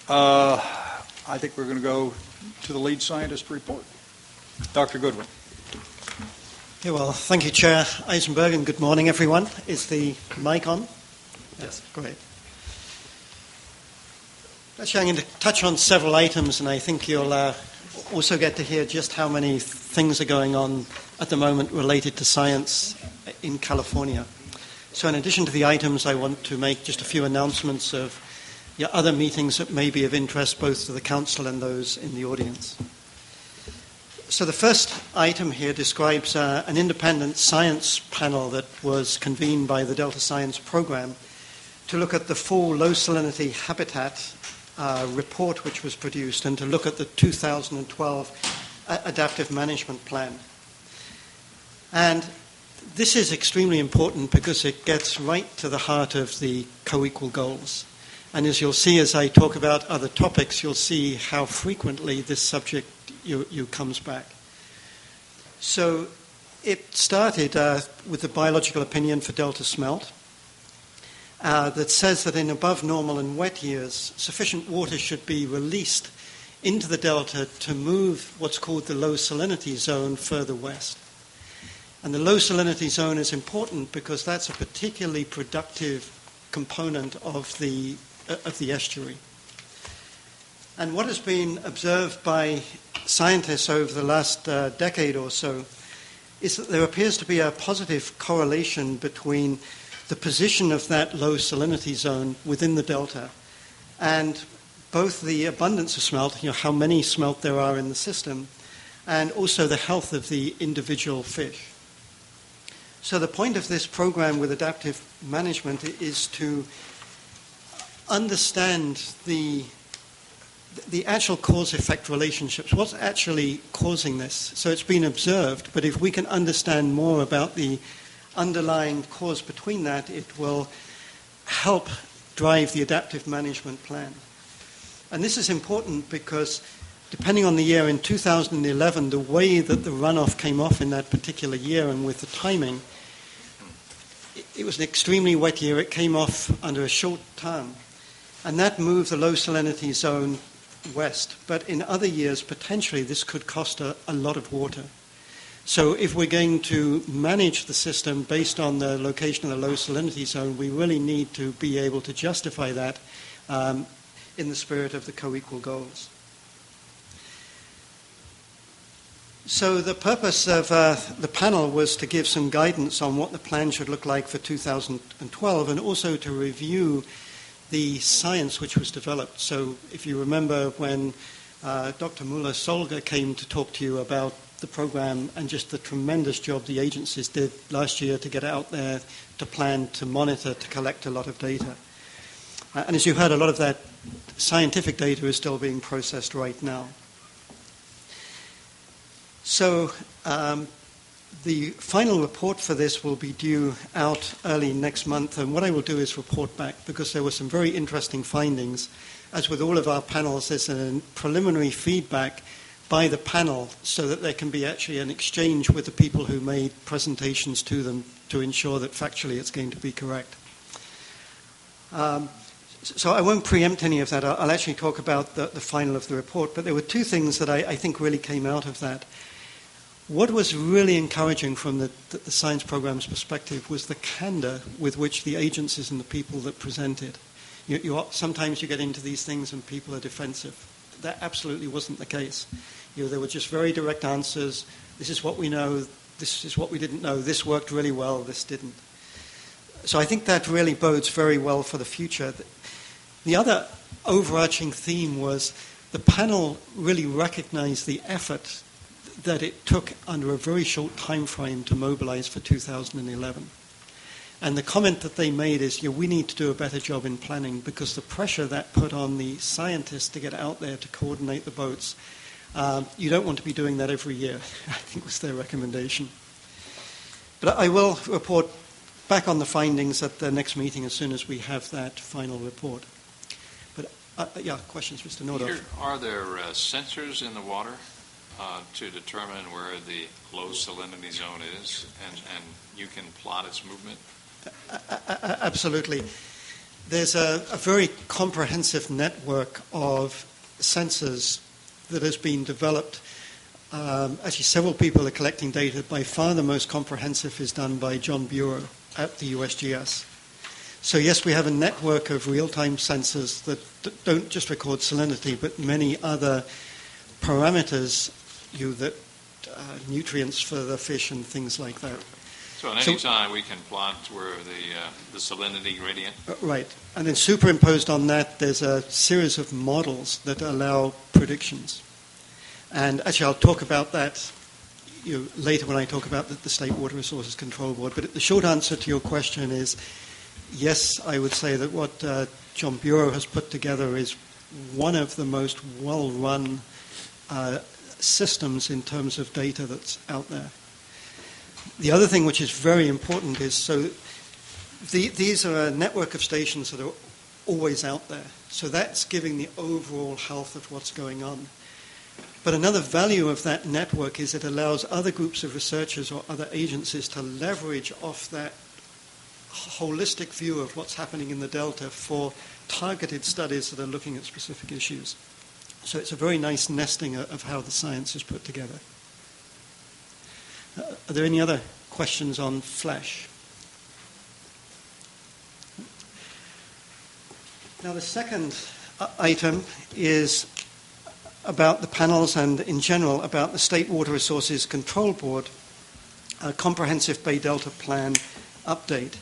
I think we're going to go to the lead scientist report. Dr. Goodwin. Yeah, well, thank you, Chair Eisenberg, and good morning, everyone. Is the mic on? Yes, great. Actually, I'm going to touch on several items, and I think you'll also get to hear just how many things are going on at the moment related to science in California. So in addition to the items, I want to make just a few announcements of other meetings that may be of interest both to the Council and those in the audience. So the first item here describes an independent science panel that was convened by the Delta Science Program to look at the full low salinity habitat report which was produced and to look at the 2012 adaptive management plan. And this is extremely important because it gets right to the heart of the co-equal goals. And as you'll see as I talk about other topics, you'll see how frequently this subject comes back. So it started with the biological opinion for Delta smelt that says that in above normal and wet years, sufficient water should be released into the delta to move what's called the low salinity zone further west. And the low salinity zone is important because that's a particularly productive component of the estuary. And what has been observed by scientists over the last decade or so is that there appears to be a positive correlation between the position of that low salinity zone within the delta and both the abundance of smelt, how many smelt there are in the system, and also the health of the individual fish. So the point of this program with adaptive management is to understand the actual cause-effect relationships. What's actually causing this? So it's been observed, but if we can understand more about the underlying cause between that, it will help drive the adaptive management plan. And this is important because depending on the year, in 2011, the way that the runoff came off in that particular year and with the timing, it was an extremely wet year. It came off under a short term. And that moved the low salinity zone west. But in other years, potentially, this could cost a lot of water. So if we're going to manage the system based on the location of the low salinity zone, we really need to be able to justify that in the spirit of the co-equal goals. So the purpose of the panel was to give some guidance on what the plan should look like for 2012 and also to review the science which was developed. So if you remember when Dr. Müller-Solger came to talk to you about the program and just the tremendous job the agencies did last year to get out there, to plan, to monitor, to collect a lot of data. And as you heard, a lot of that scientific data is still being processed right now. So the final report for this will be due out early next month, and what I will do is report back because there were some very interesting findings. As with all of our panels, there's a preliminary feedback by the panel so that there can be actually an exchange with the people who made presentations to them to ensure that factually it's going to be correct. So I won't preempt any of that. I'll actually talk about the final of the report, but there were two things that I think really came out of that. What was really encouraging from the science program's perspective was the candor with which the agencies and the people that presented. Sometimes you get into these things and people are defensive. That absolutely wasn't the case. There were just very direct answers. This is what we know. This is what we didn't know. This worked really well. This didn't. So I think that really bodes very well for the future. The other overarching theme was the panel really recognized the effort that it took under a very short time frame to mobilize for 2011. And the comment that they made is, we need to do a better job in planning because the pressure that put on the scientists to get out there to coordinate the boats, you don't want to be doing that every year, I think was their recommendation. But I will report back on the findings at the next meeting as soon as we have that final report. But, questions, Mr. Nordhoff? Are there sensors in the water to determine where the low salinity zone is, and you can plot its movement? Absolutely. there's a very comprehensive network of sensors that has been developed. Actually, several people are collecting data. By far the most comprehensive is done by John Bureau at the USGS. So yes, we have a network of real-time sensors that don't just record salinity, but many other parameters, nutrients for the fish and things like that. So at any time we can plot where the salinity gradient. Right, and then superimposed on that, there's a series of models that allow predictions. And actually, I'll talk about that later when I talk about the State Water Resources Control Board. But the short answer to your question is, yes, I would say that what John Bureau has put together is one of the most well-run systems in terms of data that's out there. The other thing which is very important is, so these are a network of stations that are always out there. So that's giving the overall health of what's going on. But another value of that network is it allows other groups of researchers or other agencies to leverage off that holistic view of what's happening in the Delta for targeted studies that are looking at specific issues. So it's a very nice nesting of how the science is put together. Are there any other questions on FLASH? Now the second item is about the panels and in general about the State Water Resources Control Board, a comprehensive Bay Delta plan update.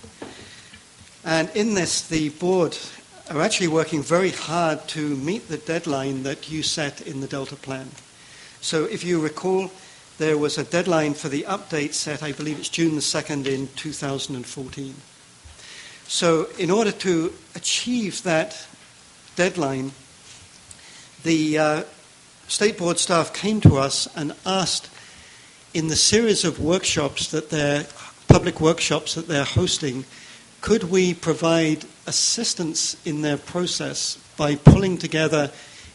And in this, the board are actually working very hard to meet the deadline that you set in the Delta plan. So if you recall, there was a deadline for the update set, I believe it's June the 2nd in 2014. So in order to achieve that deadline, the State Board staff came to us and asked, in the series of workshops that they're, public workshops that they're hosting, could we provide assistance in their process by pulling together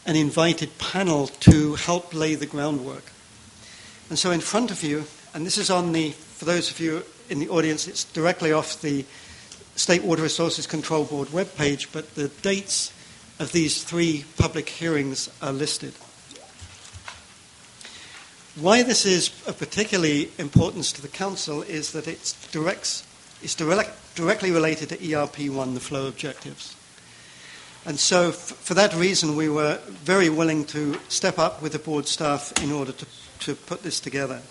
an invited panel to help lay the groundwork? And so in front of you, and this is on the, for those of you in the audience, it's directly off the State Water Resources Control Board webpage, but the dates of these 3 public hearings are listed. Why this is of particularly importance to the Council is that it's directly related to ERP1, the flow objectives. And so for that reason, we were very willing to step up with the board staff in order to put this together.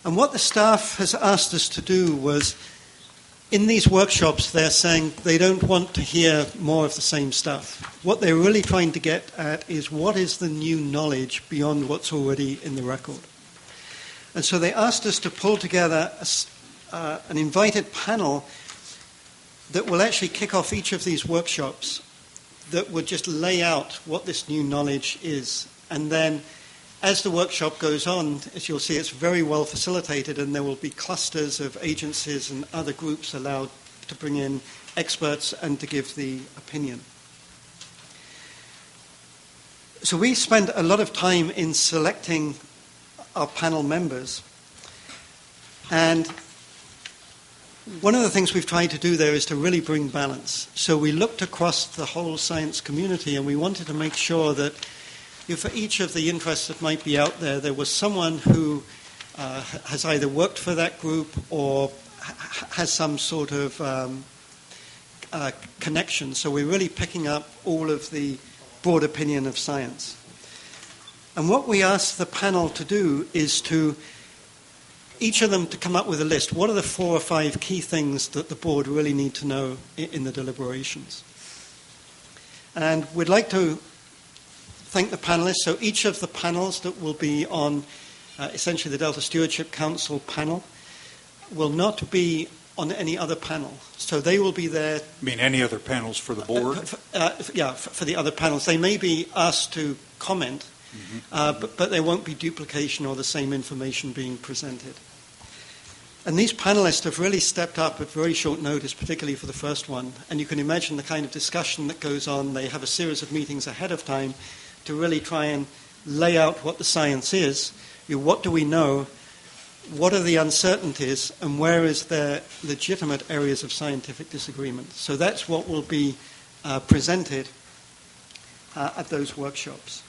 And what the staff has asked us to do was, in these workshops, they're saying they don't want to hear more of the same stuff. What they're really trying to get at is what is the new knowledge beyond what's already in the record. And so they asked us to pull together an invited panel that will actually kick off each of these workshops that would just lay out what this new knowledge is. And then as the workshop goes on, as you'll see, it's very well facilitated, and there will be clusters of agencies and other groups allowed to bring in experts and to give the opinion. So we spend a lot of time in selecting our panel members. And one of the things we've tried to do there is to really bring balance. So we looked across the whole science community, and we wanted to make sure that for each of the interests that might be out there, there was someone who has either worked for that group or has some sort of connection. So we're really picking up all of the broad opinion of science. And what we asked the panel to do is to each of them to come up with a list. What are the 4 or 5 key things that the board really need to know in the deliberations? And we'd like to thank the panelists. So each of the panels that will be on essentially the Delta Stewardship Council panel will not be on any other panel. So they will be there. You mean any other panels for the board? For the other panels. They may be asked to comment, but there won't be duplication or the same information being presented. And these panelists have really stepped up at very short notice, particularly for the first one. And you can imagine the kind of discussion that goes on. They have a series of meetings ahead of time to really try and lay out what the science is. What do we know? what are the uncertainties and where is there legitimate areas of scientific disagreement. So that's what will be presented at those workshops.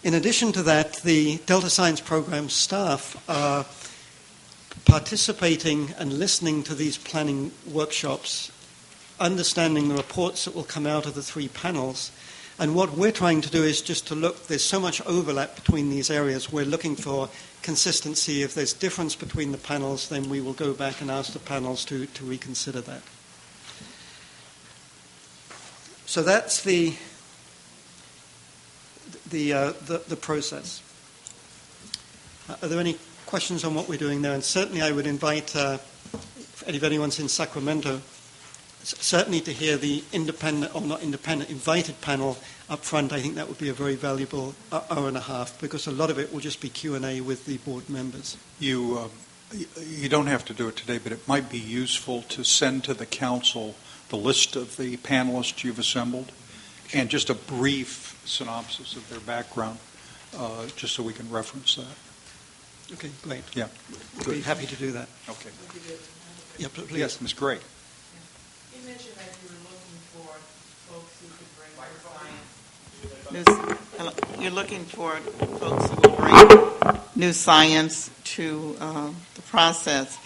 In addition to that, the Delta Science Program staff are participating and listening to these planning workshops, understanding the reports that will come out of the 3 panels. And what we're trying to do is just to look, there's so much overlap between these areas, we're looking for consistency. If there's difference between the panels, then we will go back and ask the panels to reconsider that. So that's the process. Are there any questions on what we're doing there? And certainly I would invite, if anyone's in Sacramento, certainly to hear the independent, or not independent, invited panel up front. I think that would be a very valuable hour and a half, because a lot of it will just be Q&A with the board members. You don't have to do it today, but it might be useful to send to the council the list of the panelists you've assembled and just a brief synopsis of their background, just so we can reference that. Okay, great. Yeah. We'd be happy to do that. Okay. Yeah, please. Yes, Ms. Gray. You mentioned that you were looking for folks who could bring science. You're looking for folks who will bring new science to the process.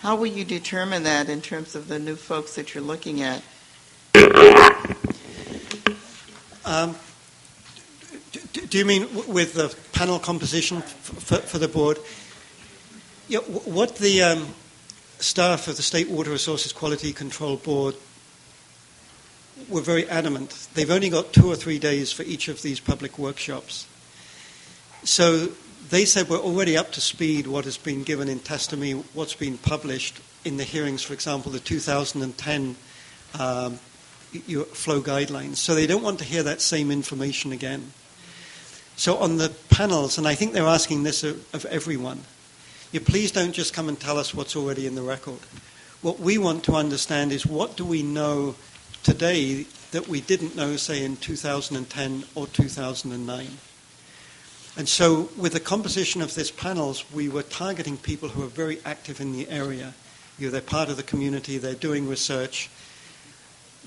How will you determine that in terms of the new folks that you're looking at? Do you mean with the panel composition for the board? Yeah, what the staff of the State Water Resources Quality Control Board were very adamant. They've only got 2 or 3 days for each of these public workshops. So they said we're already up to speed what has been given in testimony, what's been published in the hearings, for example, the 2010 flow guidelines. So they don't want to hear that same information again. So on the panels, and I think they're asking this of everyone, you please don't just come and tell us what's already in the record. What we want to understand is what do we know today that we didn't know, say, in 2010 or 2009. And so with the composition of this panels, we were targeting people who are very active in the area. They're part of the community, they're doing research,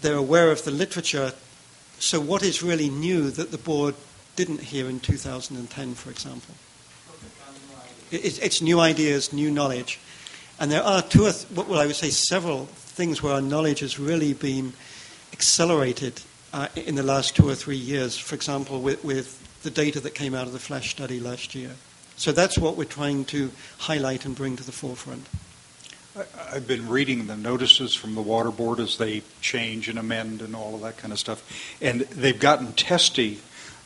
they're aware of the literature. So what is really new that the board didn't hear in 2010, for example? It's new ideas, new knowledge. And there are I would say several things where our knowledge has really been accelerated in the last 2 or 3 years, for example, with the data that came out of the FLASH study last year. So that's what we're trying to highlight and bring to the forefront. I've been reading the notices from the Water Board as they change and amend and all of that kind of stuff. And they've gotten testy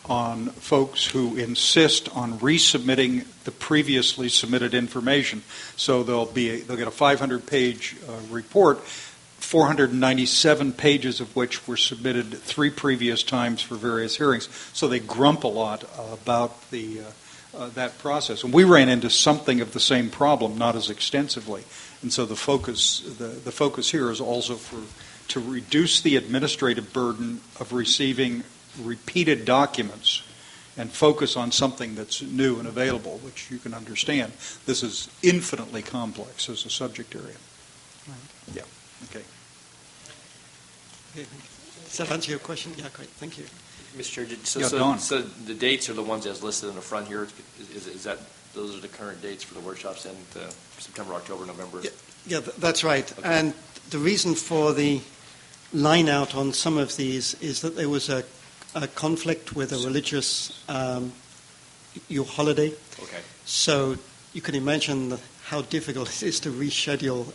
on folks who insist on resubmitting the previously submitted information. So they'll get a 500-page report, 497 pages of which were submitted 3 previous times for various hearings. So they grump a lot about that process. And we ran into something of the same problem, not as extensively. And so the focus here is also to reduce the administrative burden of receiving repeated documents and focus on something that's new and available, which you can understand. This is infinitely complex as a subject area. Right. Yeah. Okay. Does that answer your question? Yeah, great. Thank you. Mr. Chair, so the dates are the ones as listed in the front here. Is that those are the current dates for the workshops in September, October, November? Yeah, that's right. Okay. And the reason for the line out on some of these is that there was a conflict with a religious holiday. Okay. So you can imagine how difficult it is to reschedule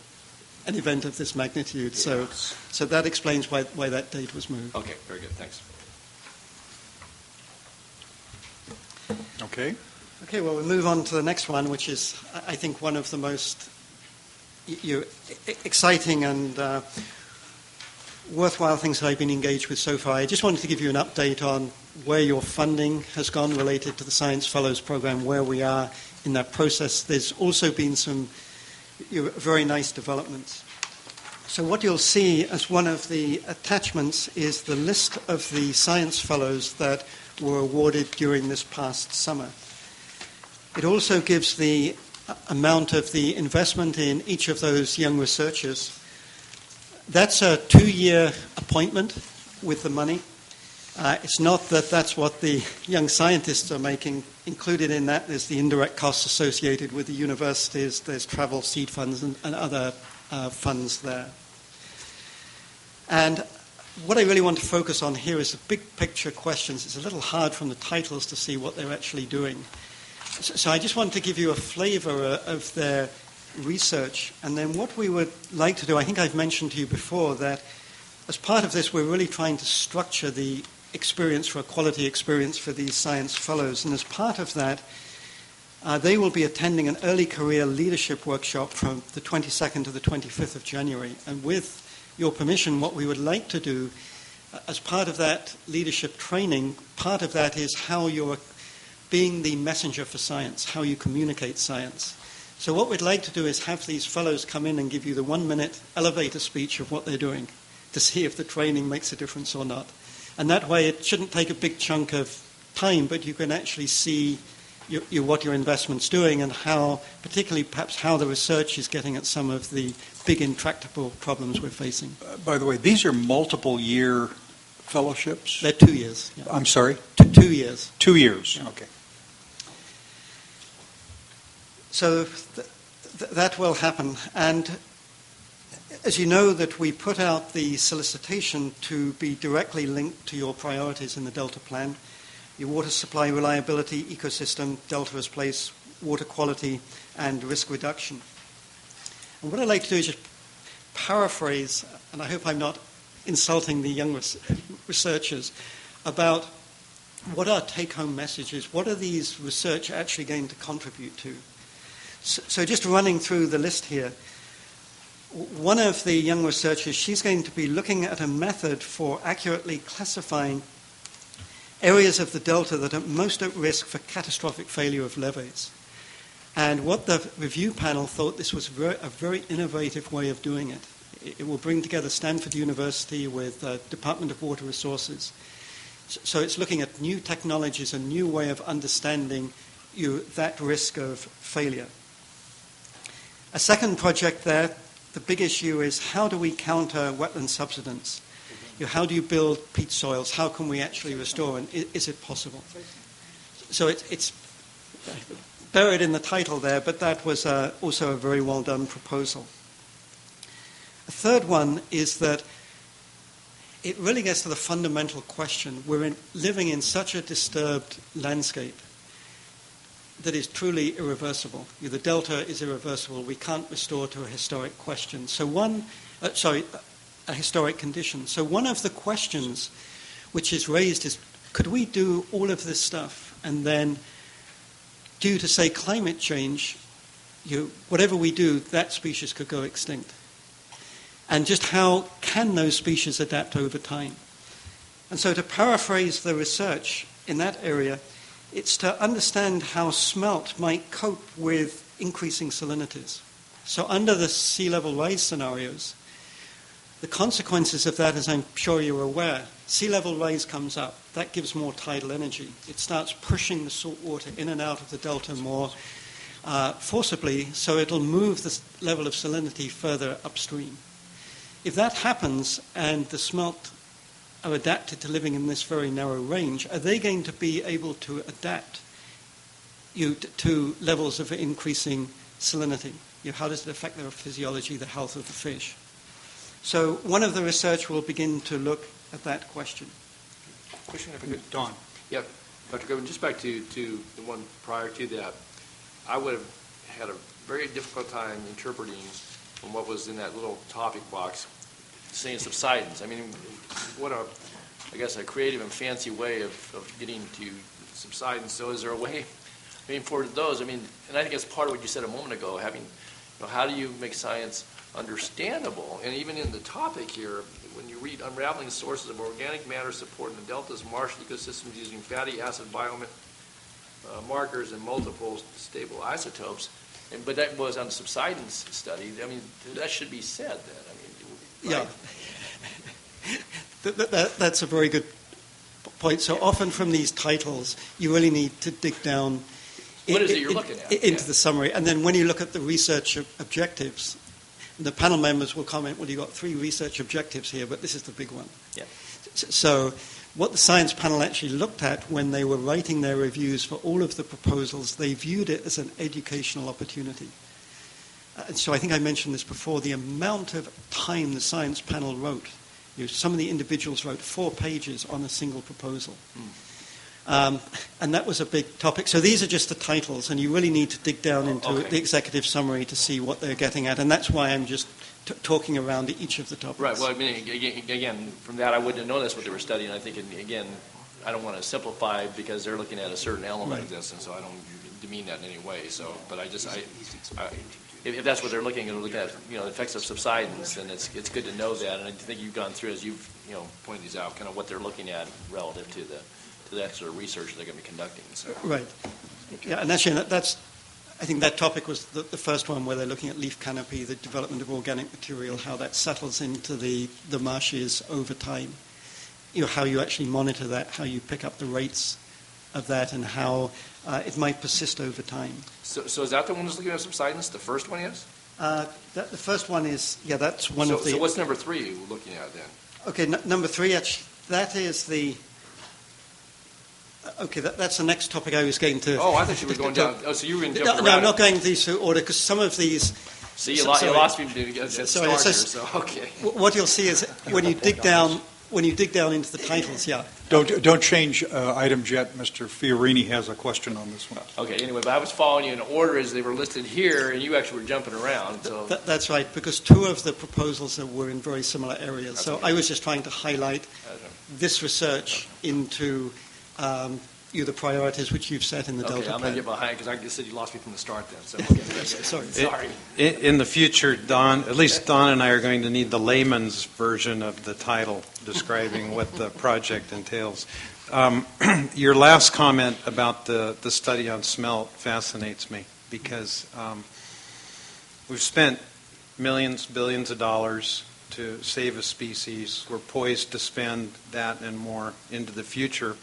an event of this magnitude. Yes. So that explains why that date was moved. Okay, very good. Thanks. Okay. Okay, well, we'll move on to the next one, which is, I think, one of the most exciting and worthwhile things that I've been engaged with so far. I just wanted to give you an update on where your funding has gone related to the Science Fellows Program, where we are in that process. There's also been some very nice developments. So what you'll see as one of the attachments is the list of the Science Fellows that were awarded during this past summer. It also gives the amount of the investment in each of those young researchers. That's a 2-year appointment with the money. It's not that that's what the young scientists are making. Included in that is the indirect costs associated with the universities. There's travel, seed funds, and other funds there. And what I really want to focus on here is the big picture questions. It's a little hard from the titles to see what they're actually doing. So I just want to give you a flavor of their research. And then what we would like to do, I think I've mentioned to you before that as part of this, we're really trying to structure the experience for a quality experience for these science fellows. And as part of that, they will be attending an early career leadership workshop from the 22nd to the 25th of January. And with your permission, what we would like to do as part of that leadership training, part of that is how you're being the messenger for science, how you communicate science. So what we'd like to do is have these fellows come in and give you the 1-minute elevator speech of what they're doing to see if the training makes a difference or not. And that way it shouldn't take a big chunk of time, but you can actually see what your investment's doing and how, particularly perhaps how the research is getting at some of the big intractable problems we're facing. By the way, these are multiple year fellowships? They're 2 years. Yeah. I'm sorry? 2 years. 2 years, Yeah. okay. So that will happen. And as you know, that we put out the solicitation to be directly linked to your priorities in the Delta Plan. Your water supply reliability, ecosystem, Delta as place, water quality, and risk reduction. And what I'd like to do is just paraphrase, and I hope I'm not insulting the young researchers, about what our take-home message is. What are these research actually going to contribute to? So just running through the list here, one of the young researchers, she's going to be looking at a method for accurately classifying areas of the delta that are most at risk for catastrophic failure of levees. And what the review panel thought this was a very innovative way of doing it. It will bring together Stanford University with Department of Water Resources. So it's looking at new technologies, a new way of understanding that risk of failure. A second project there, the big issue is how do we counter wetland subsidence? How do you build peat soils? How can we actually restore? And is it possible? So it's buried in the title there, but that was also a very well done proposal. A third one is that it really gets to the fundamental question. We're living in such a disturbed landscape that is truly irreversible. The delta is irreversible. We can't restore to a historic question. So a historic condition. So one of the questions which is raised is, could we do all of this stuff and then, due to, say, climate change, whatever we do, that species could go extinct? And just how can those species adapt over time? And so to paraphrase the research in that area, it's to understand how smelt might cope with increasing salinities. So under the sea level rise scenarios, the consequences of that, as I'm sure you're aware, sea level rise comes up. That gives more tidal energy. It starts pushing the salt water in and out of the delta more forcibly, so it'll move the level of salinity further upstream. If that happens and the smelt are adapted to living in this very narrow range, are they going to be able to adapt to levels of increasing salinity? How does it affect their physiology, the health of the fish? So one of the research will begin to look at that question. Question if I could. Don. Yeah, Dr. Goodwin, just back to the one prior to that, I would have had a very difficult time interpreting from what was in that little topic box saying subsidence. I mean, what a creative and fancy way of getting to subsidence. So is there a way, for those, and I think that's part of what you said a moment ago, how do you make science understandable? And even in the topic here, when you read unraveling sources of organic matter supporting the delta's marsh ecosystems using fatty acid biomarkers and multiple stable isotopes, but that was on the subsidence study. That should be said then. Right? Yeah. That's a very good point. So often from these titles, you really need to dig down What is it you're looking at? Into the summary. And then when you look at the research objectives, the panel members will comment, well, you've got 3 research objectives here, but this is the big one. Yeah. So what the science panel actually looked at when they were writing their reviews for all of the proposals, they viewed it as an educational opportunity. And so I think I mentioned this before, the amount of time the science panel wrote. Some of the individuals wrote 4 pages on a single proposal. And that was a big topic. So these are just the titles, and you really need to dig down into the executive summary to see what they're getting at. And that's why I'm just talking around each of the topics. Right. Well, I mean, again, from that, I wouldn't have known that's what they were studying. I think, again, I don't want to simplify because they're looking at a certain element of this, and so I don't demean that in any way. So, but if that's what they're looking at, the effects of subsidence, then it's good to know that. And I think you've gone through, as you've pointed these out, kind of what they're looking at relative to that sort of research they're going to be conducting. So. Right. Yeah, and actually, I think that topic was the first one where they're looking at leaf canopy, the development of organic material, how that settles into the marshes over time. How you actually monitor that, how you pick up the rates of that, and how it might persist over time. So is that the one that's looking at subsidence? The first one is? The first one is, that's one of the... So what's number 3 you're looking at then? Okay, number 3, actually, that is the... Okay, that's the next topic I was going to... Oh, I thought you were going down... Oh, so you were in No, I'm not going these through order, because some of these... See, you lost me to get Sorry, so okay. What you'll see is when you dig down into the titles, Don't change items yet. Mr. Fiorini has a question on this one. Okay, anyway, but I was following you in order as they were listed here, and you actually were jumping around. So that's right, because 2 of the proposals were in very similar areas. So I was just trying to highlight this research into the priorities which you've set in the Delta plan. I'm going to get behind, because I said you lost me from the start then. So Sorry. In the future, at least Don and I are going to need the layman's version of the title describing what the project entails. Your last comment about the study on smelt fascinates me, because we've spent millions, billions of dollars to save a species. We're poised to spend that and more into the future.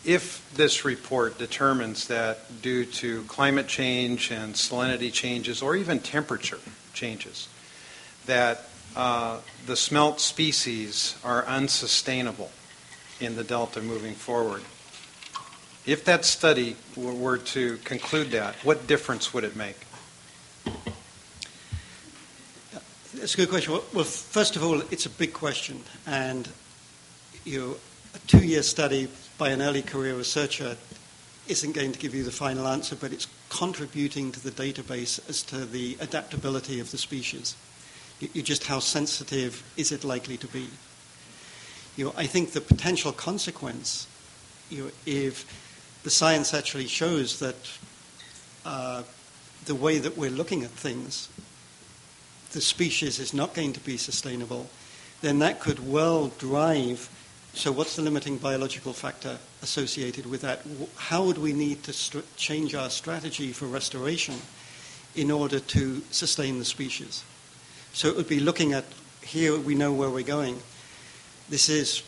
If this report determines that due to climate change and salinity changes, or even temperature changes, that the smelt species are unsustainable in the Delta moving forward, if that study were to conclude that, what difference would it make? That's a good question. Well, first of all, it's a big question, and a 2-year study by an early career researcher isn't going to give you the final answer, but it's contributing to the database as to the adaptability of the species. Just how sensitive is it likely to be? I think the potential consequence, if the science actually shows that the way that we're looking at things, the species is not going to be sustainable, then that could well drive. So what's the limiting biological factor associated with that? How would we need to change our strategy for restoration in order to sustain the species? So it would be looking at, here we know where we're going. This is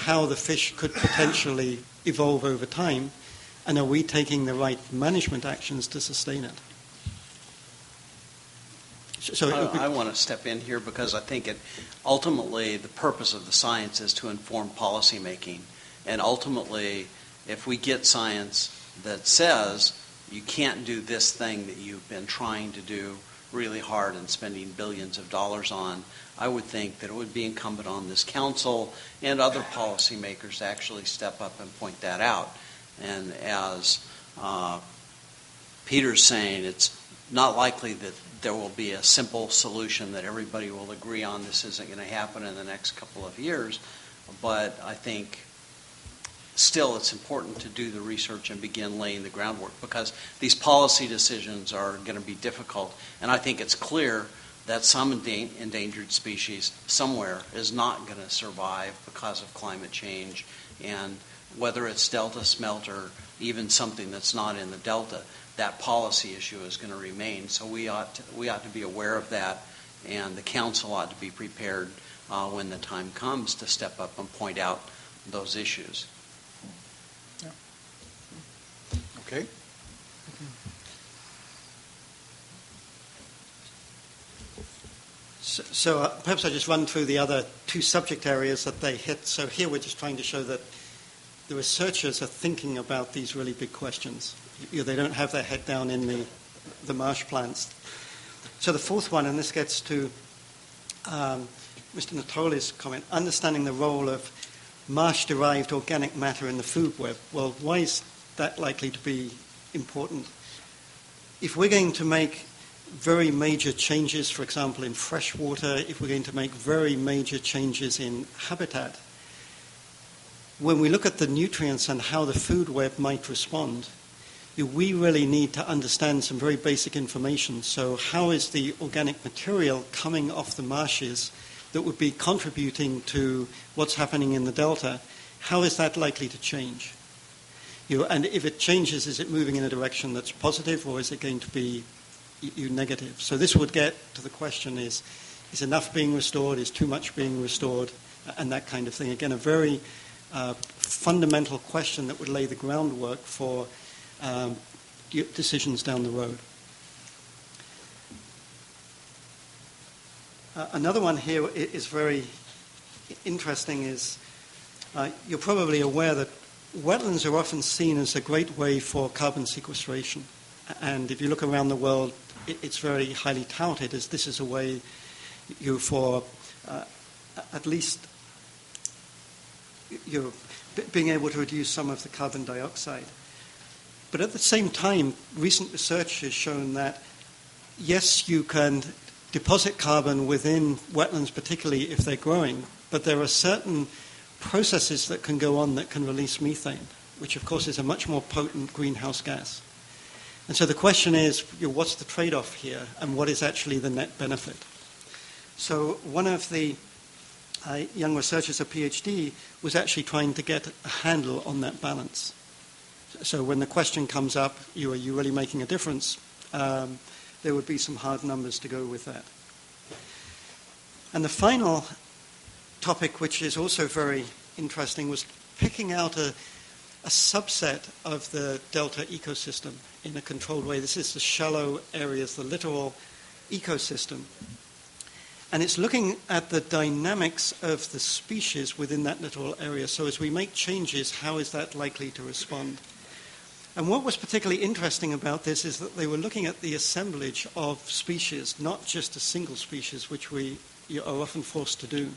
how the fish could potentially evolve over time, and are we taking the right management actions to sustain it? So I want to step in here because I think ultimately the purpose of the science is to inform policymaking. And ultimately, if we get science that says you can't do this thing that you've been trying to do really hard and spending billions of dollars on, I would think that it would be incumbent on this council and other policymakers to actually step up and point that out. And as Peter's saying, it's not likely that there will be a simple solution that everybody will agree on. This isn't going to happen in the next couple of years. But I think still it's important to do the research and begin laying the groundwork, because these policy decisions are going to be difficult. And I think it's clear that some endangered species somewhere is not going to survive because of climate change. And whether it's Delta smelt or even something that's not in the Delta, that policy issue is going to remain. So we ought to be aware of that, and the council ought to be prepared when the time comes to step up and point out those issues. Yeah. Okay. So perhaps I just run through the other two subject areas that they hit. So here we're just trying to show that the researchers are thinking about these really big questions. They don't have their head down in the marsh plants. So the fourth one, and this gets to Mr. Natoli's comment, understanding the role of marsh-derived organic matter in the food web. Well, why is that likely to be important? If we're going to make very major changes, for example, in fresh water, if we're going to make very major changes in habitat, when we look at the nutrients and how the food web might respond, we really need to understand some very basic information. So how is the organic material coming off the marshes that would be contributing to what's happening in the delta? How is that likely to change? And if it changes, is it moving in a direction that's positive, or is it going to be negative? So this would get to the question, is enough being restored, is too much being restored, and that kind of thing. Again, a very fundamental question that would lay the groundwork for decisions down the road. Another one here is very interesting is you're probably aware that wetlands are often seen as a great way for carbon sequestration. And if you look around the world, it's very highly touted as this is a way for at least being able to reduce some of the carbon dioxide. But at the same time, recent research has shown that, yes, you can deposit carbon within wetlands, particularly if they're growing, but there are certain processes that can go on that can release methane, which of course is a much more potent greenhouse gas. And so the question is, what's the trade-off here, and what is actually the net benefit? So one of the young researchers, a PhD, was actually trying to get a handle on that balance. So when the question comes up, are you really making a difference? There would be some hard numbers to go with that. And the final topic, which is also very interesting, was picking out a subset of the delta ecosystem in a controlled way. This is the shallow areas, the littoral ecosystem. And it's looking at the dynamics of the species within that littoral area. So as we make changes, how is that likely to respond? And what was particularly interesting about this is that they were looking at the assemblage of species, not just a single species, which we are often forced to do.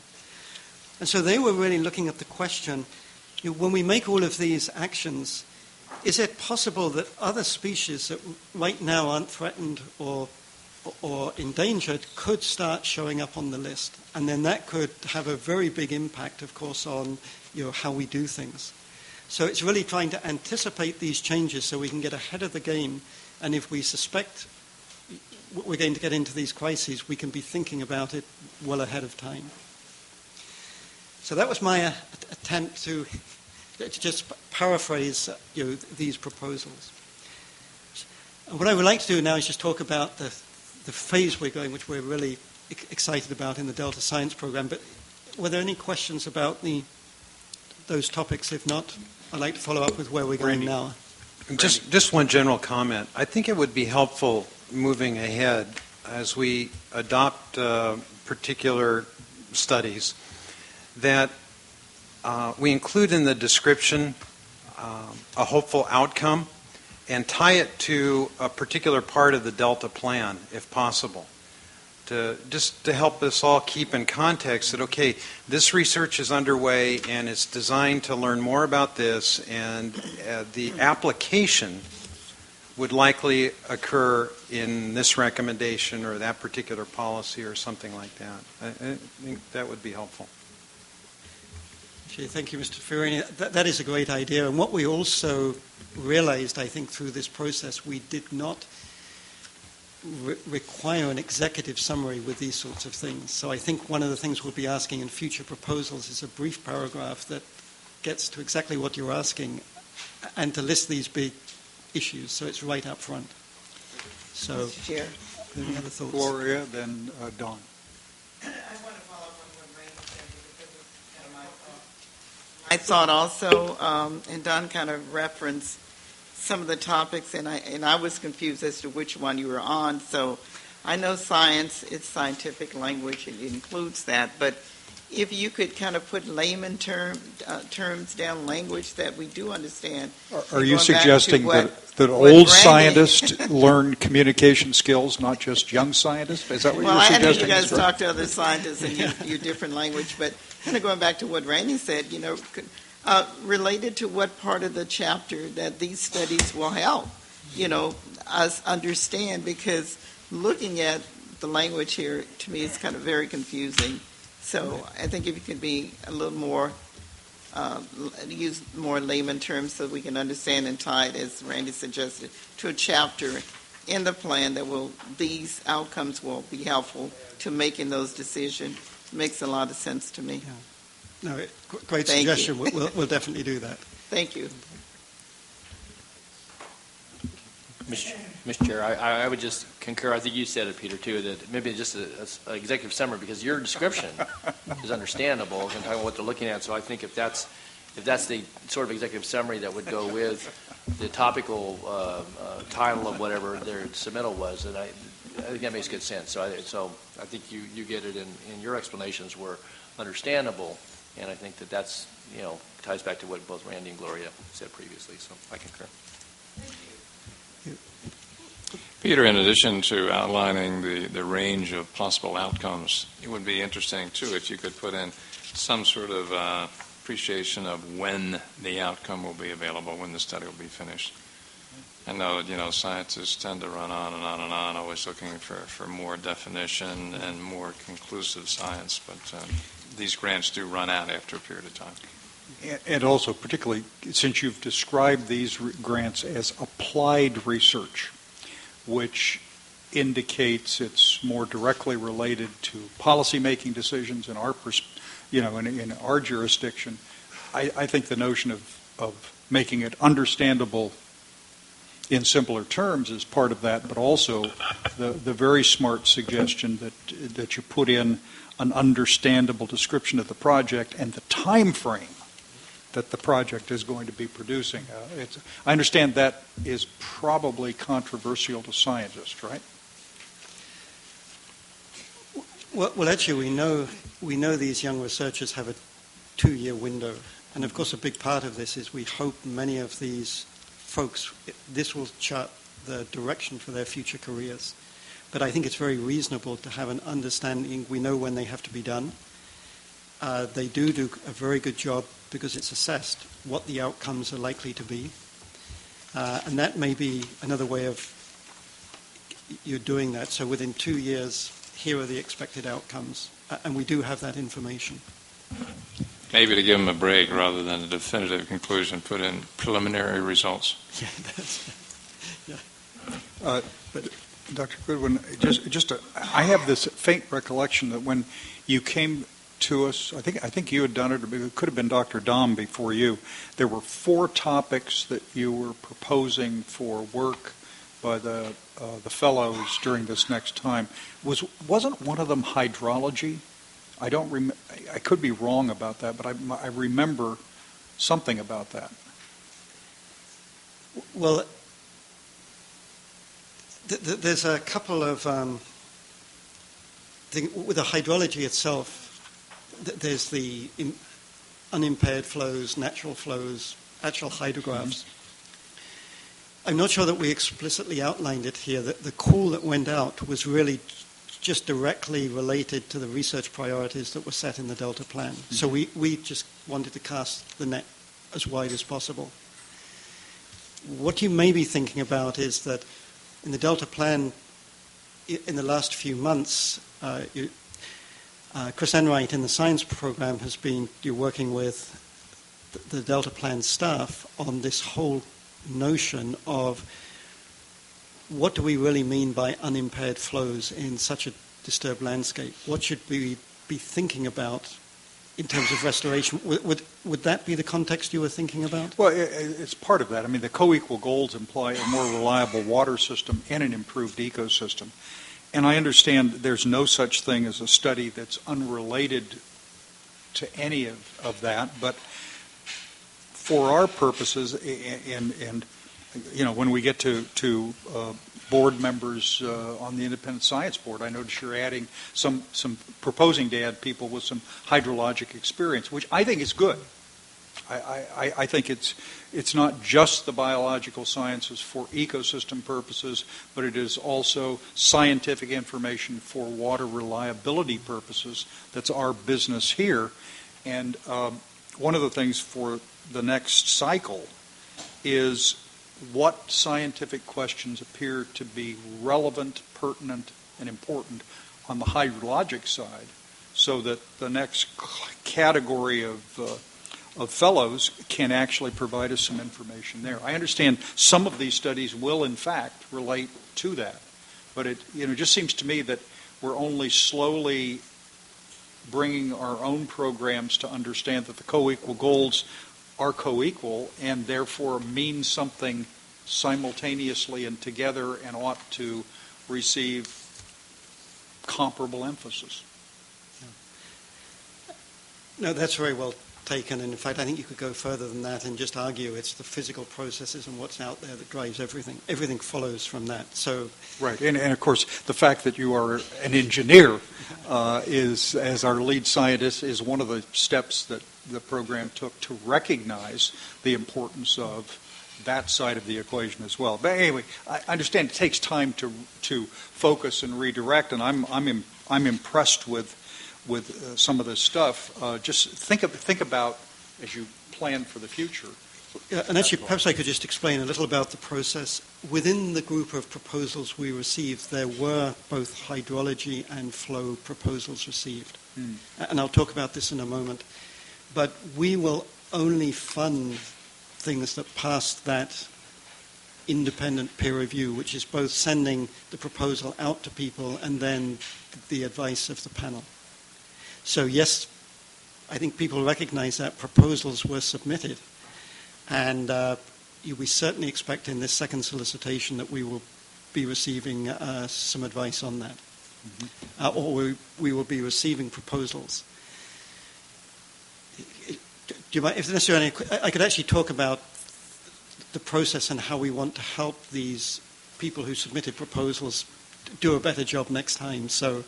And so they were really looking at the question, when we make all of these actions, is it possible that other species that right now aren't threatened or endangered could start showing up on the list? And then that could have a very big impact, of course, on how we do things. So it's really trying to anticipate these changes so we can get ahead of the game. And if we suspect we're going to get into these crises, we can be thinking about it well ahead of time. So that was my attempt to just paraphrase these proposals. And what I would like to do now is just talk about the phase we're going, which we're really excited about in the Delta Science Program. But were there any questions about those topics? If not, I'd like to follow up with where we're going now. Just one general comment. I think it would be helpful moving ahead as we adopt particular studies that we include in the description a hopeful outcome and tie it to a particular part of the Delta plan, if possible, to help us all keep in context that, okay, this research is underway and it's designed to learn more about this, and the application would likely occur in this recommendation or that particular policy or something like that. I think that would be helpful. Thank you, Mr. Fiorini. That is a great idea. And what we also realized, I think, through this process, we did not require an executive summary with these sorts of things. So I think one of the things we'll be asking in future proposals is a brief paragraph that gets to exactly what you're asking and to list these big issues, so it's right up front. So, Mr. Chair. Any other thoughts? Gloria, then Don. I want to follow up on what Ray said, because it was kind of my thought also, and Don kind of referenced some of the topics, and I was confused as to which one you were on. So I know science, it's scientific language, it includes that, but if you could kind of put layman terms down, language that we do understand. Are you suggesting that what old Randy- scientists learn communication skills, not just young scientists? Is that what Well, you're I know suggesting? you guys talk to other scientists and your different language, but kind of going back to what Randy said, related to what part of the chapter that these studies will help, us understand, because looking at the language here, to me, is kind of very confusing. So I think if you could be a little more, use more layman terms so we can understand and tie it, as Randy suggested, to a chapter in the plan these outcomes will be helpful to making those decisions. Makes a lot of sense to me. Yeah. No, great Thank you. suggestion. We'll definitely do that. Thank you. Mr. Chair, I would just concur. I think you said it, Peter, too, that maybe just an executive summary, because your description is understandable and talking about what they're looking at. So I think if that's the sort of executive summary that would go with the topical title of whatever their submittal was, then I think that makes good sense. So I think you get it, and your explanations were understandable, and I think that's ties back to what both Randy and Gloria said previously. So I concur. Peter, in addition to outlining the range of possible outcomes, it would be interesting, too, if you could put in some sort of appreciation of when the outcome will be available, when the study will be finished. I know, scientists tend to run on and on and on, always looking for more definition and more conclusive science, but these grants do run out after a period of time. And also, particularly, since you've described these grants as applied research, which indicates it's more directly related to policy-making decisions in our, in our jurisdiction, I think the notion of making it understandable in simpler terms is part of that, but also the very smart suggestion that you put in an understandable description of the project and the time frame that the project is going to be producing. I understand that is probably controversial to scientists, right? Well, actually, we know these young researchers have a 2-year window, and of course, a big part of this is we hope many of these folks, this will chart the direction for their future careers. But I think it's very reasonable to have an understanding. We know when they have to be done. They do a very good job because it's assessed what the outcomes are likely to be. And that may be another way of you're doing that. So within 2 years, here are the expected outcomes. And we do have that information. Maybe to give them a break rather than a definitive conclusion, put in preliminary results. Yeah, But Dr. Goodwin, I have this faint recollection that when you came to us, I think you had done it, or it could have been Dr. Dom before you. There were 4 topics that you were proposing for work by the fellows during this next time. Wasn't one of them hydrology? I don't I could be wrong about that, but I remember something about that. Well, there's a couple of with the hydrology itself. There's the unimpaired flows, natural flows, actual hydrographs. I'm not sure that we explicitly outlined it here. That the call that went out was really just directly related to the research priorities that were set in the Delta Plan. Mm-hmm. So we just wanted to cast the net as wide as possible. What you may be thinking about is that in the Delta Plan, in the last few months, Chris Enright in the science program has been working with the Delta Plan staff on this whole notion of what do we really mean by unimpaired flows in such a disturbed landscape? What should we be thinking about in terms of restoration? Would that be the context you were thinking about? Well, it's part of that. I mean, the co-equal goals imply a more reliable water system and an improved ecosystem. And I understand there's no such thing as a study that's unrelated to any of that, but for our purposes, and when we get to board members on the Independent Science Board, I notice you're adding some proposing to add people with some hydrologic experience, which I think is good. I think it's not just the biological sciences for ecosystem purposes, but it is also scientific information for water reliability purposes. That's our business here. And one of the things for the next cycle is what scientific questions appear to be relevant, pertinent, and important on the hydrologic side, so that the next category of fellows can actually provide us some information there. I understand some of these studies will, in fact, relate to that, but it just seems to me that we're only slowly bringing our own programs to understand that the co-equal goals are co-equal and therefore mean something simultaneously and together and ought to receive comparable emphasis. No, that's very well taken. And in fact, I think you could go further than that and just argue it's the physical processes and what's out there that drives everything. Everything follows from that. So, right. And of course, the fact that you are an engineer is, as our lead scientist, is one of the steps that the program took to recognize the importance of that side of the equation as well. But anyway, I understand it takes time to focus and redirect, and I'm impressed with some of this stuff. Just think about as you plan for the future. Yeah, and actually, perhaps I could just explain a little about the process. Within the group of proposals we received, there were both hydrology and flow proposals received. And I'll talk about this in a moment. But we will only fund things that pass that independent peer review, which is both sending the proposal out to people and then the advice of the panel. So yes, I think people recognize that proposals were submitted, and we certainly expect in this second solicitation that we will be receiving some advice on that, or we will be receiving proposals. Do you mind, if necessary, I could actually talk about the process and how we want to help these people who submitted proposals do a better job next time. So,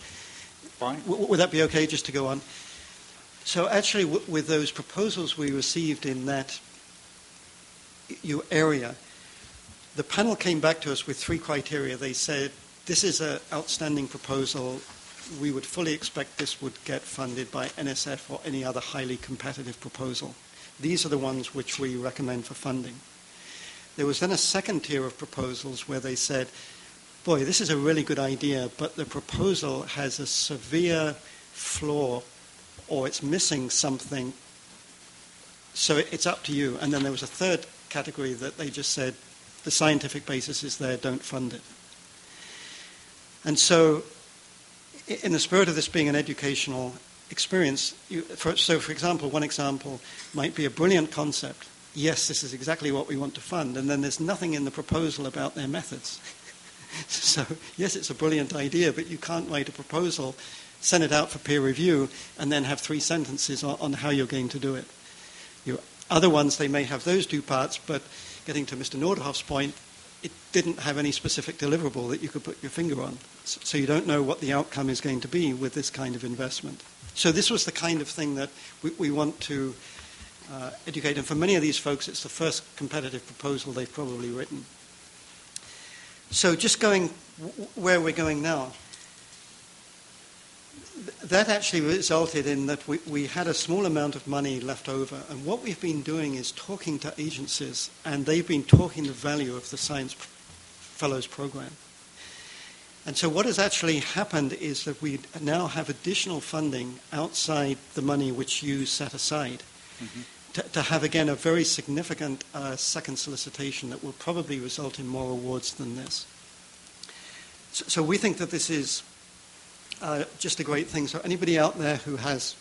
fine. Would that be okay just to go on? So actually, with those proposals we received in that area, the panel came back to us with 3 criteria. They said, this is an outstanding proposal. We would fully expect this would get funded by NSF or any other highly competitive proposal. These are the ones which we recommend for funding. There was then a second tier of proposals where they said, boy, this is a really good idea, but the proposal has a severe flaw or it's missing something, so it's up to you. And then there was a third category that they just said, the scientific basis is there, don't fund it. And so in the spirit of this being an educational experience, for example, one example might be a brilliant concept. Yes, this is exactly what we want to fund. And then there's nothing in the proposal about their methods. So, yes, it's a brilliant idea, but you can't write a proposal, send it out for peer review, and then have 3 sentences on how you're going to do it. Other ones, they may have those 2 parts, but getting to Mr. Nordhoff's point, it didn't have any specific deliverable that you could put your finger on. So you don't know what the outcome is going to be with this kind of investment. So this was the kind of thing that we want to educate. And for many of these folks, it's the first competitive proposal they've probably written. So just going where we're going now, that actually resulted in that we had a small amount of money left over. And what we've been doing is talking to agencies, and they've been talking the value of the Science Fellows Program. And so what has actually happened is that we now have additional funding outside the money which you set aside to have, again, a very significant second solicitation that will probably result in more awards than this. So we think that this is just a great thing. So anybody out there who has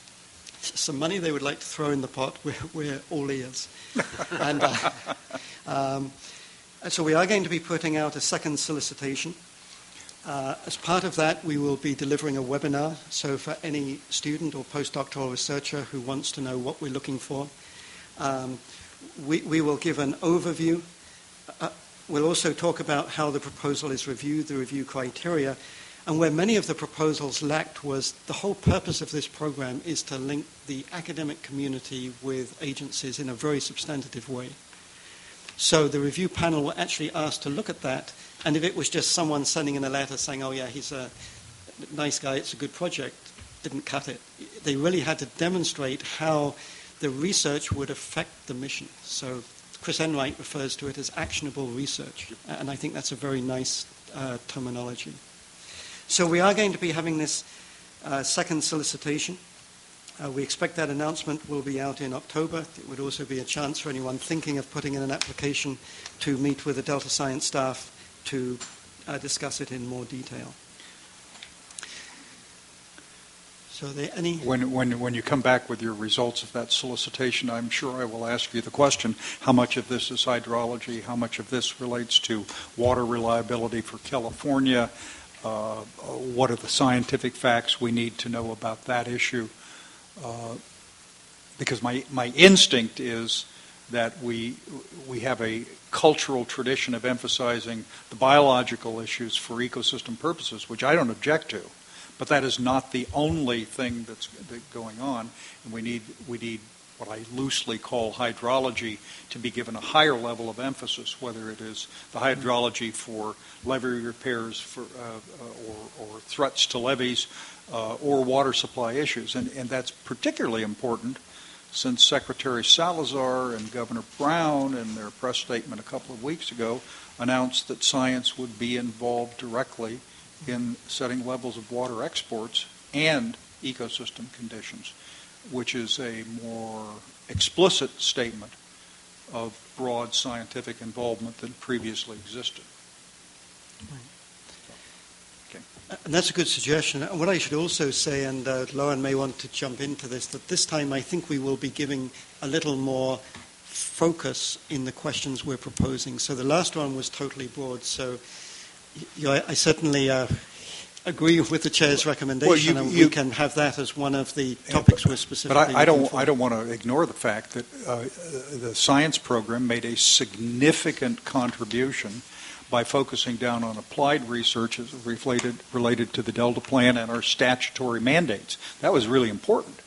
some money they would like to throw in the pot, we're all ears. And so we are going to be putting out a second solicitation. As part of that, we will be delivering a webinar. So for any student or postdoctoral researcher who wants to know what we're looking for, we will give an overview. We'll also talk about how the proposal is reviewed, the review criteria, and where many of the proposals lacked was the whole purpose of this program is to link the academic community with agencies in a very substantive way. So the review panel were actually asked to look at that, and if it was just someone sending in a letter saying, oh yeah, he's a nice guy, it's a good project, didn't cut it. They really had to demonstrate how the research would affect the mission. So Chris Enright refers to it as actionable research, and I think that's a very nice terminology. So we are going to be having this second solicitation. We expect that announcement will be out in October. It would also be a chance for anyone thinking of putting in an application to meet with the Delta Science staff to discuss it in more detail. So are there any... When you come back with your results of that solicitation, I'm sure I will ask you the question, how much of this is hydrology, how much of this relates to water reliability for California, what are the scientific facts we need to know about that issue? Because my instinct is that we have a cultural tradition of emphasizing the biological issues for ecosystem purposes, which I don't object to. But that is not the only thing that's going on, and we need what I loosely call hydrology to be given a higher level of emphasis, whether it is the hydrology for levee repairs or threats to levees or water supply issues. And that's particularly important since Secretary Salazar and Governor Brown, in their press statement a couple of weeks ago, announced that science would be involved directly in setting levels of water exports and ecosystem conditions, which is a more explicit statement of broad scientific involvement than previously existed. Okay. And that's a good suggestion. And what I should also say, and Lauren may want to jump into this, that this time I think we will be giving a little more focus in the questions we're proposing. So the last one was totally broad, so I certainly agree with the chair's recommendation, and we can have that as one of the topics we're specifically. But I don't want to ignore the fact that the science program made a significant contribution by focusing down on applied research as related to the Delta Plan and our statutory mandates. That was really important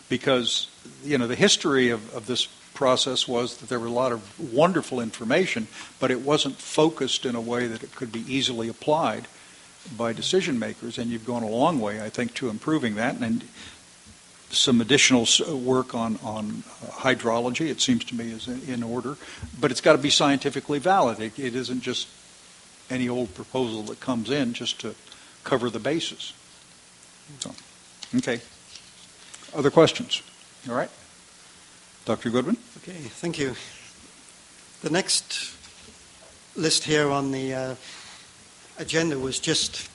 because the history of this process was that there was a lot of wonderful information, but it wasn't focused in a way that it could be easily applied by decision makers, and you've gone a long way, I think, to improving that. And some additional work on hydrology, it seems to me, is in order, but it's got to be scientifically valid. It isn't just any old proposal that comes in just to cover the bases. So, okay. Other questions? All right. Dr. Goodwin? Okay, thank you. The next list here on the agenda was just,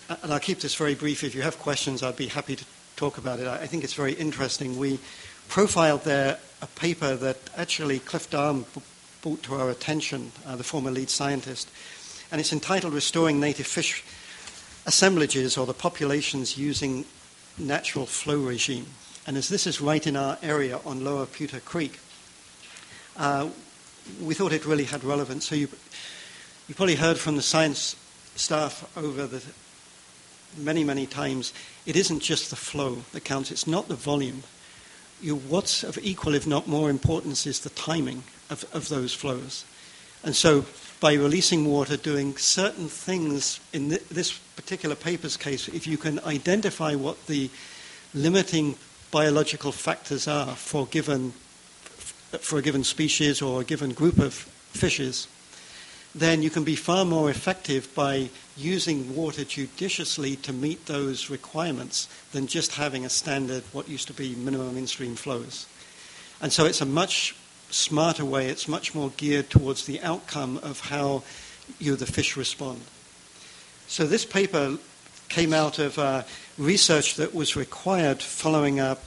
and I'll keep this very brief. If you have questions, I'd be happy to talk about it. I think it's very interesting. We profiled there a paper that actually Cliff Dahm brought to our attention, the former lead scientist, and it's entitled Restoring Native Fish Assemblages or the Populations Using Natural Flow Regime. And as this is right in our area on Lower Pewter Creek, we thought it really had relevance. So you probably heard from the science staff over the many, many times, it isn't just the flow that counts. It's not the volume. What's of equal, if not more importance, is the timing of those flows. And so by releasing water, doing certain things, in this particular paper's case, if you can identify what the limiting biological factors are for a given species or a given group of fishes, then you can be far more effective by using water judiciously to meet those requirements than just having a standard, what used to be minimum in-stream flows. And so it's a much smarter way, it's much more geared towards the outcome of how the fish respond. So this paper came out of research that was required following a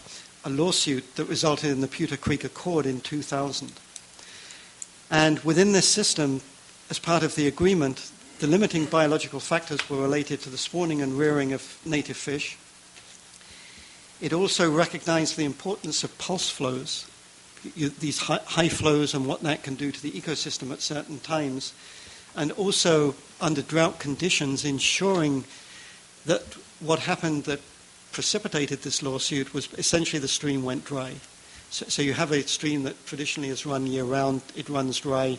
lawsuit that resulted in the Pewter Creek Accord in 2000. And within this system, as part of the agreement, the limiting biological factors were related to the spawning and rearing of native fish. It also recognized the importance of pulse flows, these high flows and what that can do to the ecosystem at certain times, and also under drought conditions ensuring that what happened that precipitated this lawsuit was essentially the stream went dry. So you have a stream that traditionally has run year-round, it runs dry.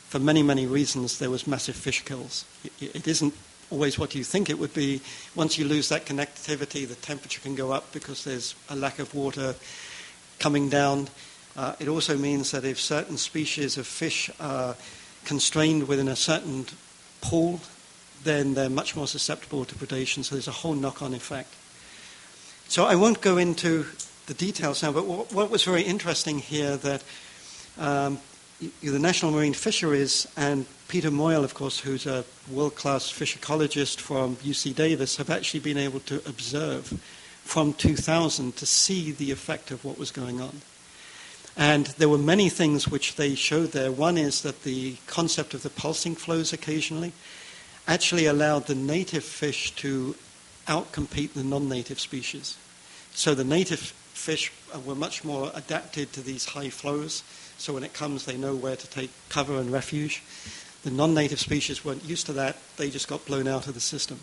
For many, many reasons, there was massive fish kills. It isn't always what you think it would be. Once you lose that connectivity, the temperature can go up because there's a lack of water coming down. It also means that if certain species of fish are constrained within a certain pool, then they're much more susceptible to predation. So there's a whole knock-on effect. So I won't go into the details now, but what was very interesting here that the National Marine Fisheries and Peter Moyle, of course, who's a world-class fish ecologist from UC Davis, have actually been able to observe from 2000 to see the effect of what was going on. And there were many things which they showed there. One is that the concept of the pulsing flows occasionally actually allowed the native fish to outcompete the non-native species. So the native fish were much more adapted to these high flows. So when it comes, they know where to take cover and refuge. The non-native species weren't used to that. They just got blown out of the system.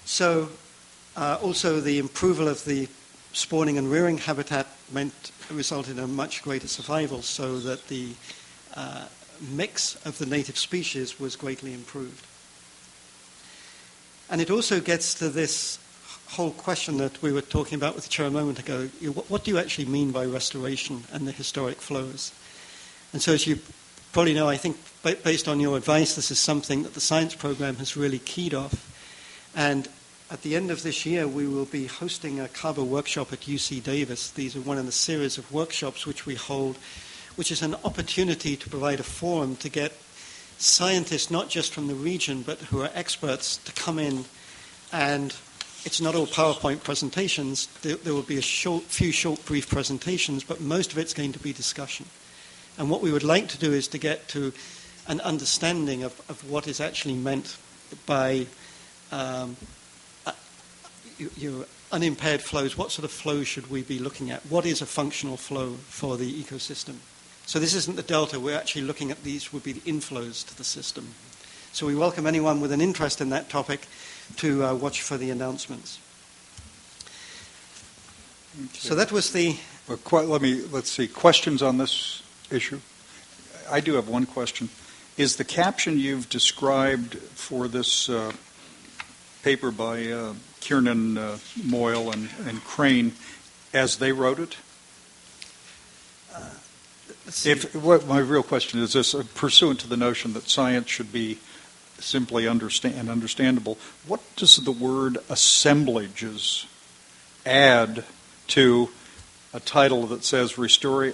So also the improval of the spawning and rearing habitat resulted in a much greater survival, so that the mix of the native species was greatly improved. And it also gets to this whole question that we were talking about with the chair a moment ago. What do you actually mean by restoration and the historic flows? And so as you probably know, I think based on your advice, this is something that the science program has really keyed off. And at the end of this year, we will be hosting a CABA workshop at UC Davis. These are one in the series of workshops which we hold, which is an opportunity to provide a forum to get scientists, not just from the region, but who are experts, to come in. And it's not all PowerPoint presentations. There will be a few short, brief presentations, but most of it's going to be discussion. And what we would like to do is to get to an understanding of what is actually meant by your unimpaired flows. What sort of flows should we be looking at? What is a functional flow for the ecosystem? So this isn't the delta. We're actually looking at these would be the inflows to the system. So we welcome anyone with an interest in that topic to watch for the announcements. Okay. So that was the... Let's see, questions on this issue? I do have one question. Is the caption you've described for this paper by Kiernan, Moyle, and Crane as they wrote it? My real question is this, pursuant to the notion that science should be simply understandable, what does the word assemblages add to a title that says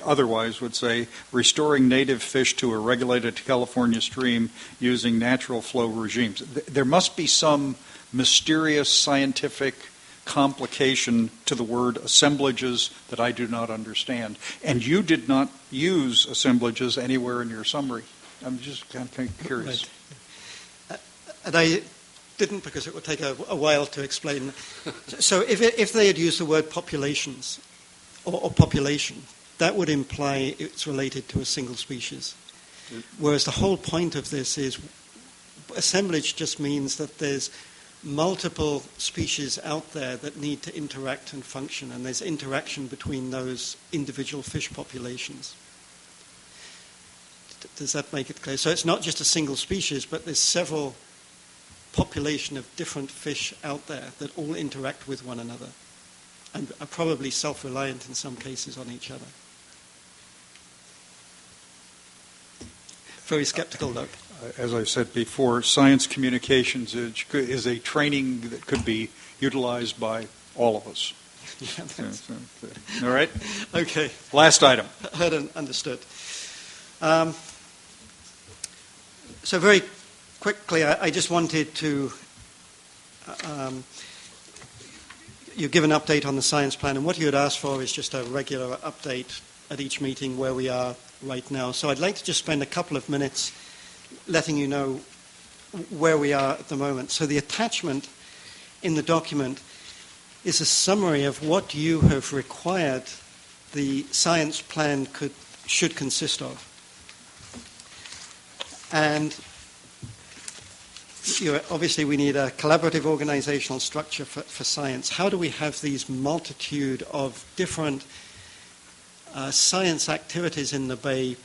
otherwise would say restoring native fish to a regulated California stream using natural flow regimes? There must be some mysterious scientific complication to the word assemblages that I do not understand. And you did not use assemblages anywhere in your summary. I'm just kind of curious. Right. And I didn't, because it would take a while to explain. So if they had used the word populations or population, that would imply it's related to a single species. Whereas the whole point of this is assemblage just means that there's multiple species out there that need to interact and function, and there's interaction between those individual fish populations. Does that make it clear? So it's not just a single species, but there's several population of different fish out there that all interact with one another and are probably self-reliant in some cases on each other. Very skeptical look. As I said before, science communications is a training that could be utilized by all of us. Yeah, all right? Okay. Last item. Heard and understood. So very quickly, I just wanted to you give an update on the science plan, and what you had asked for is just a regular update at each meeting where we are right now. So I'd like to just spend a couple of minutes letting you know where we are at the moment. So the attachment in the document is a summary of what you have required the science plan should consist of. And obviously we need a collaborative organizational structure for science. How do we have these multitude of different science activities in the Bay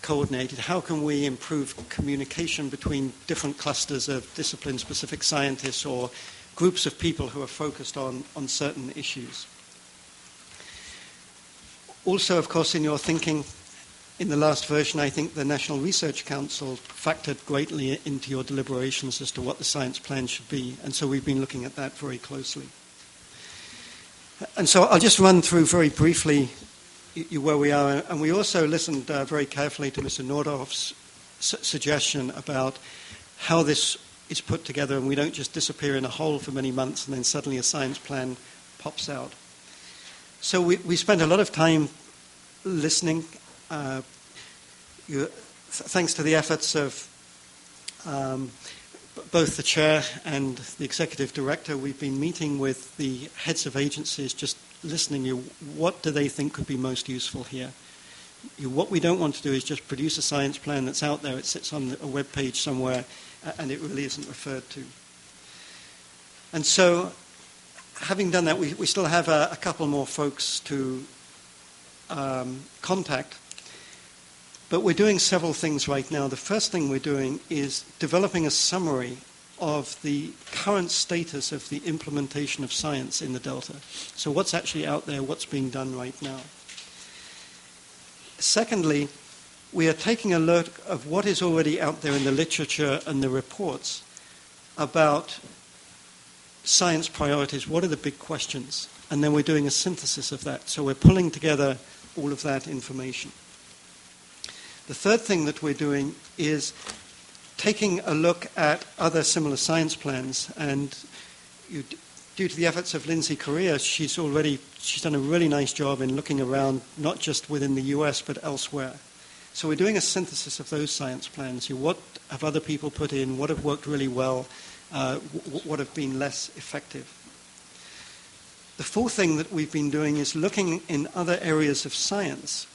coordinated? How can we improve communication between different clusters of discipline-specific scientists or groups of people who are focused on certain issues? Also, of course, in your thinking, in the last version, I think the National Research Council factored greatly into your deliberations as to what the science plan should be, and so we've been looking at that very closely. And so I'll just run through very briefly where we are, and we also listened very carefully to Mr. Nordhoff's suggestion about how this is put together, and we don't just disappear in a hole for many months and then suddenly a science plan pops out. So we spent a lot of time listening. Thanks to the efforts of both the chair and the executive director, we've been meeting with the heads of agencies, just listening. What do they think could be most useful here? What we don't want to do is just produce a science plan that's out there, it sits on a web page somewhere, and it really isn't referred to. And so, having done that, we still have a couple more folks to contact. But we're doing several things right now. The first thing we're doing is developing a summary of the current status of the implementation of science in the Delta. So what's actually out there, what's being done right now. Secondly, we are taking a look of what is already out there in the literature and the reports about science priorities. What are the big questions? And then we're doing a synthesis of that. So we're pulling together all of that information. The third thing that we're doing is taking a look at other similar science plans, and due to the efforts of Lindsay Correa, she's done a really nice job in looking around, not just within the US, but elsewhere. So we're doing a synthesis of those science plans. What have other people put in? What have worked really well? What have been less effective? The fourth thing that we've been doing is looking in other areas of science.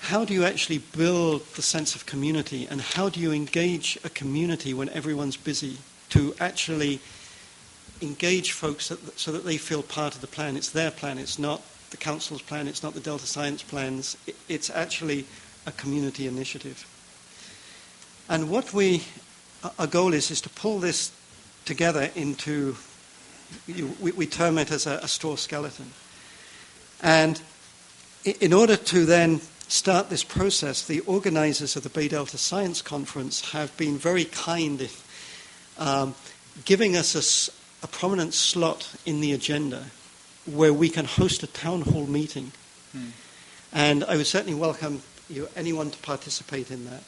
How do you actually build the sense of community, and how do you engage a community when everyone's busy to actually engage folks so that they feel part of the plan? It's their plan. It's not the council's plan. It's not the Delta Science plans. It's actually a community initiative. And what our goal is to pull this together into, we term it as a straw skeleton. And in order to then start this process, the organizers of the Bay Delta Science Conference have been very kind in giving us a prominent slot in the agenda where we can host a town hall meeting. And I would certainly welcome anyone to participate in that,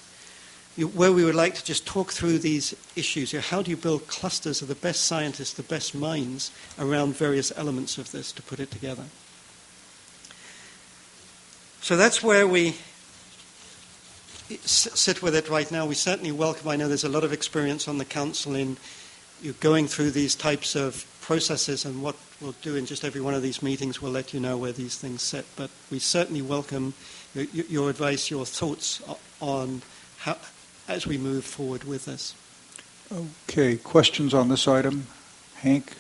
where we would like to just talk through these issues. How do you build clusters of the best scientists, the best minds around various elements of this to put it together? So that's where we sit with it right now. We certainly welcome, I know there's a lot of experience on the council in going through these types of processes, and what we'll do in just every one of these meetings, we'll let you know where these things sit. But we certainly welcome your advice, your thoughts on how, as we move forward with this. Okay, questions on this item? Hank?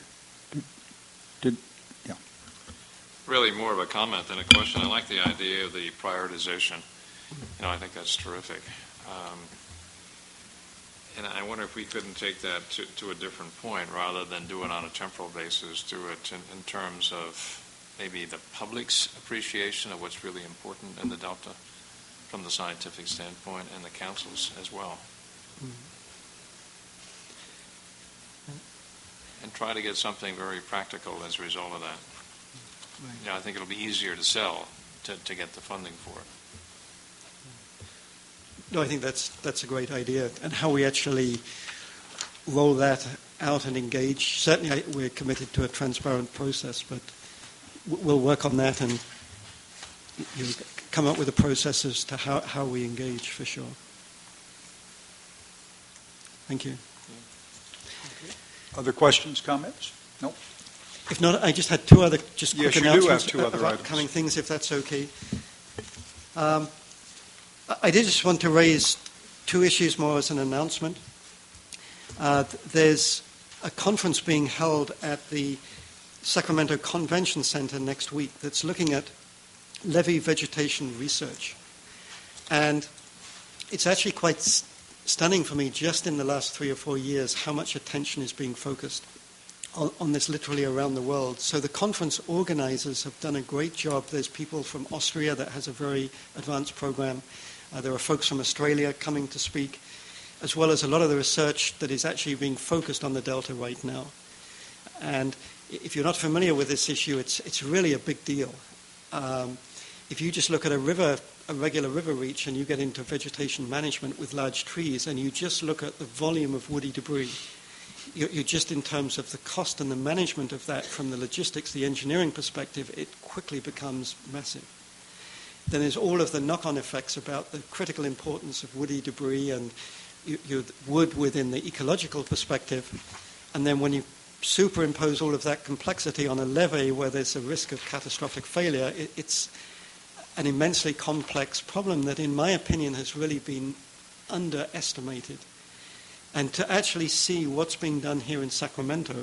Really more of a comment than a question. I like the idea of the prioritization. I think that's terrific. And I wonder if we couldn't take that to a different point rather than do it on a temporal basis, do it in terms of maybe the public's appreciation of what's really important in the Delta from the scientific standpoint, and the councils as well. And try to get something very practical as a result of that. Right. I think it'll be easier to sell to get the funding for it. No, I think that's a great idea. And how we actually roll that out and engage, certainly we're committed to a transparent process, but we'll work on that and come up with a process as to how we engage, for sure. Thank you. Okay. Other questions, comments? No? If not, I just had two other quick announcements. Yes, you do have two other about items. Upcoming things, if that's okay. I did just want to raise 2 issues more as an announcement. There's a conference being held at the Sacramento Convention Center next week that's looking at levee vegetation research. And it's actually quite stunning for me, just in the last 3 or 4 years, how much attention is being focused on this literally around the world. So the conference organizers have done a great job. There's people from Austria that has a very advanced program. There are folks from Australia coming to speak, as well as a lot of the research that is actually being focused on the Delta right now. And if you're not familiar with this issue, it's really a big deal. If you just look at a regular river reach, and you get into vegetation management with large trees, and you just look at the volume of woody debris, you're just, in terms of the cost and the management of that from the logistics, the engineering perspective, it quickly becomes massive. Then there's all of the knock-on effects about the critical importance of woody debris and your wood within the ecological perspective. And then when you superimpose all of that complexity on a levee where there's a risk of catastrophic failure, it's an immensely complex problem that, in my opinion, has really been underestimated. And to actually see what's being done here in Sacramento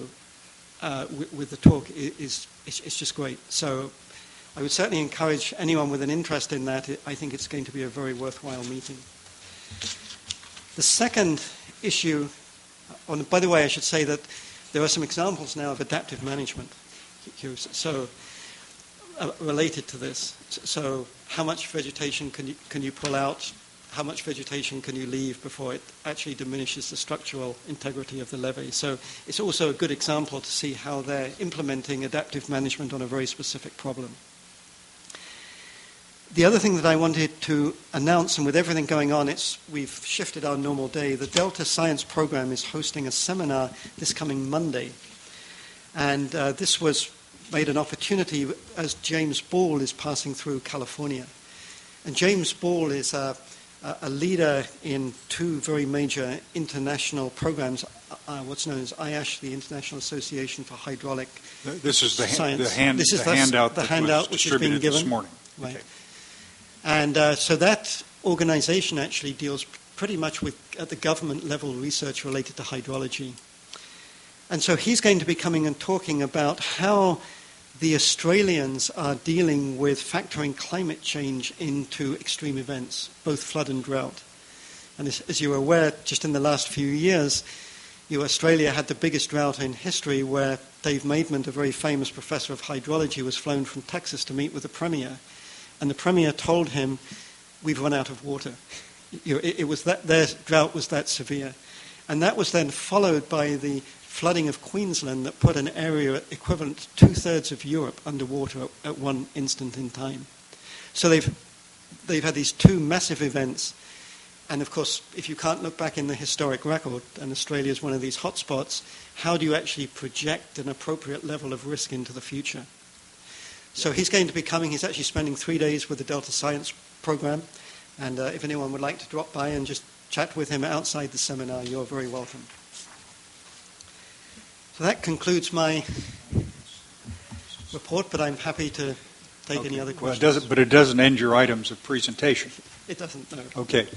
with the talk is just great. So I would certainly encourage anyone with an interest in that. I think it's going to be a very worthwhile meeting. The second issue, by the way, I should say that there are some examples now of adaptive management, so related to this. So how much vegetation can you pull out? How much vegetation can you leave before it actually diminishes the structural integrity of the levee? So it's also a good example to see how they're implementing adaptive management on a very specific problem. The other thing that I wanted to announce, and with everything going on, we've shifted our normal day. The Delta Science Program is hosting a seminar this coming Monday. And this was made an opportunity as James Ball is passing through California. And James Ball is a leader in 2 very major international programs, what's known as IASH, the International Association for Hydraulic This is the Science. handout that was which is being distributed given this morning. Right. Okay. And so that organization actually deals pretty much with, at the government level, research related to hydrology. And so he's going to be coming and talking about how the Australians are dealing with factoring climate change into extreme events, both flood and drought. And as you're aware, just in the last few years, Australia had the biggest drought in history, where Dave Maidment, a very famous professor of hydrology, was flown from Texas to meet with the Premier. And the Premier told him, we've run out of water. It was that their drought was that severe. And that was then followed by the flooding of Queensland that put an area equivalent to 2/3 of Europe underwater at one instant in time. So they've had these 2 massive events. And of course, if you can't look back in the historic record, and Australia is one of these hotspots, how do you actually project an appropriate level of risk into the future? So he's going to be coming. He's actually spending 3 days with the Delta Science Program. And if anyone would like to drop by and just chat with him outside the seminar, you're very welcome. So that concludes my report, but I'm happy to take any other questions. Well, it doesn't end your items of presentation. It doesn't, no. Okay. All right.